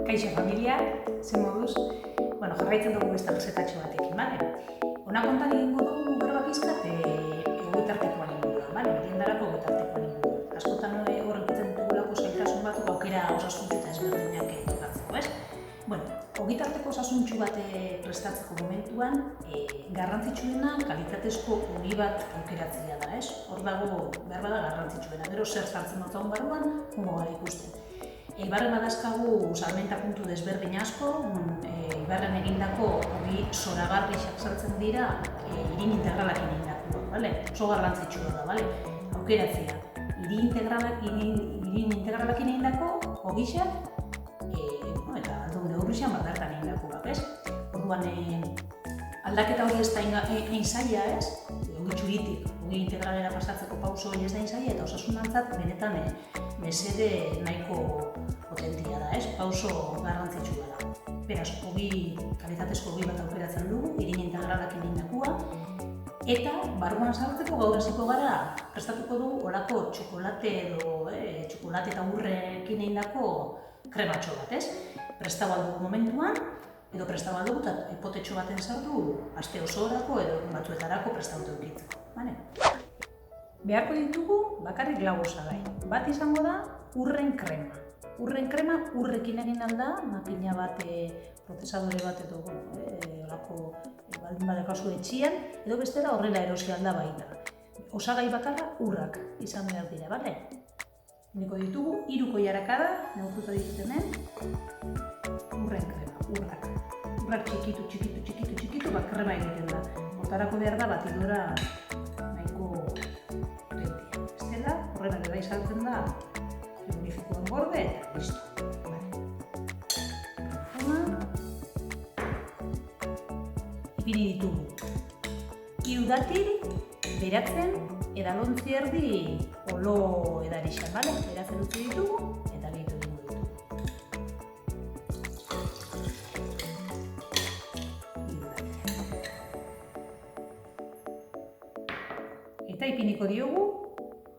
Kaixo familia, ze moduz? Jarraitzen dugu beste errezetatxo batekin, bale? Hona kontan egingo dugu berba pizkat egoitartekoan inguruan, bale? Meriendarako egoitartekoan inguruan. Askotan horrek ikutzen dugulako zailtasun batzuk aukera osasuntxu eta ezberdinak tokatzeko, ez? Ogitarteko osasuntxu bat prestatzeko momentuan, garrantzitsuena kalitatezko ogi bat aukeratzea da, ez? Hor dago behar bada garrantzitsuena, gero zer sartzen dut barruan, jungo gara ikusten. Ibarren badazkagu salmenta puntu desberdin asko, ibarren egindako ogi zoragarrixak sartzen dira irin integralakin egindako, bale? Oso garrantzitsua da, bale? Aukeratzea, irin integralakin egindako ogixak eta aldugun eurrixan badartan egindako bat, ez? Orduan, aldaketa hori ez da egin zaila, ez? Ogi txuritik, ogi integralera pasatzeko pauso hori ez da egin zaila eta osasunantzat benetan mesede nahiko potentia da, ez? Pauso garrantzitsua da. Beraz, kalitatezko ogi bat aukeratzen dugu, irin integralakin egindakua, eta barruan sartzeko gaur hasiko gara prestatuko dugu olako txokolate eta urrekin egindako krematxo bat, ez? Prestatu aldugu momentuan, edo prestatu aldugu eta potetxo baten sartu aste osorako edo batzuetarako prestatu eukitzeko, bale? Beharko ditugu bakarrik lau osagai. Bat izango da urren krema. Urren krema urrekin egin alda, makina bat, prozesadore bat edo olako baldin badakazu etxian, edo bestela horrela erosi alda baita. Osagai bakarra urrak izan behar dira, bale? Niko ditugu 3 koilarakada, neurtuta ditutenen, urren krema, urrak. Urrak txikitu, bat krema egiten da. Hortarako behar da batidora nahiko potentia. Bestela, horrela dela izaltzen da, frigorifikoan gorde eta listo. Ipini ditugu 3 datil, beratzen edalontzi erdi olo edarixan, bale? Beratzen utzi ditugu eta gehitu ditugu. Eta ipiniko diogu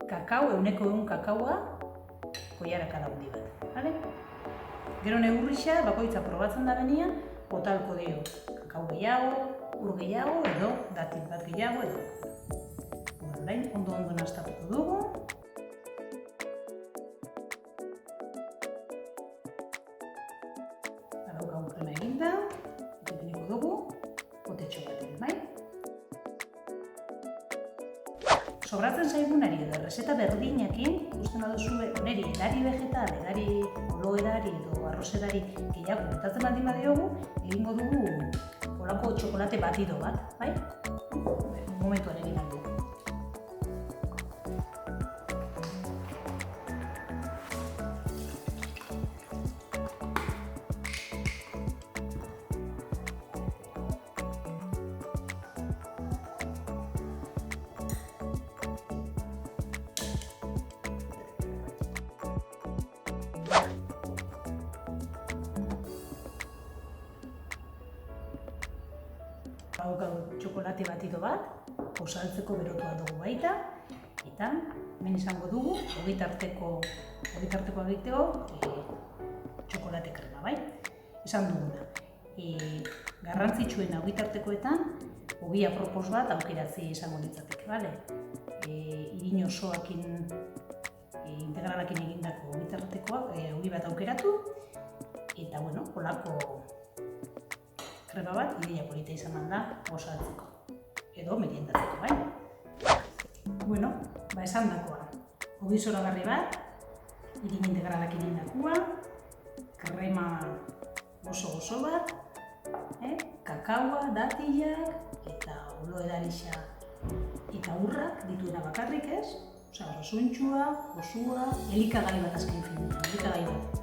kakao, 100% kakaoa koilarakada handi bat, bale? Gero neurrixa, bakoitza probatzen da benian, botalko dio kakao gehiago, ur gehiago edo datil bat gehiago edo. Orain, ondo nastatuko dugu. Daukagun krema eginda, ipiniko dugu, potetxo baten, bai? Sobratzen zaigunari edo errezeta berdinakin, ikusten baduzue oneri edari vegetal, edari olo edari edo arroz edari gehiago botatzen baldin badiogu, egingo dugu olako txokolate batido bat, bai? Momentuan egin aldu. Daukagu txokolate batido bat, osaltzeko berotua dugu baita, eta hemen izango dugu ogitarteko egiteko txokolate krema, bai? Esan duguna. Garrantzitsuena ogitartekoetan, ogi apropos bat aukeratzi izango litzateke, bale? Irin osoakin integralakin egindako ogitartekoak, ogi bat aukeratu, eta olako krema bat, ideia polita izan da osatzeko, edo meriendatzeko, bai? Esan dakoa, ogi zoragarri bat, irin integralakin egindakua, krema gozo bat, kakaoa, datilak, eta olo edarixa eta urrak dituena bakarrik, ez? Osasuntxua, gozua, elikagai bat azken finean, elikagai bat.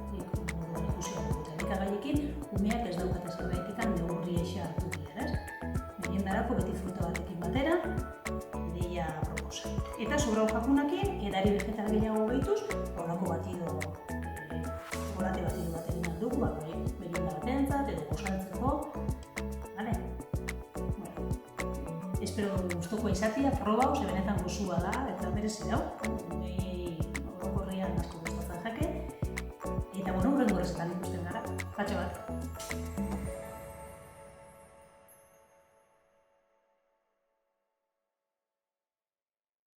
Elikagaiekin, umeak ez daukate zerbaitikan neurri eixa hartu dira, ez? Meriendarako beti fruta batekin batera, ideia proposa. Eta sobrau jakunakin, edari vegetal gehiago gehituz, horako batido, txokolate batido bat egin aldugu, merienda batentzat, edo osaltzeko, bale? Espero gustoko izatea, probau, ze benetan gozua da, eta merezi dau. Orokorrean asko gustatzen jake. Eta hurrengo errezetan ikusten gara. Patxo bat.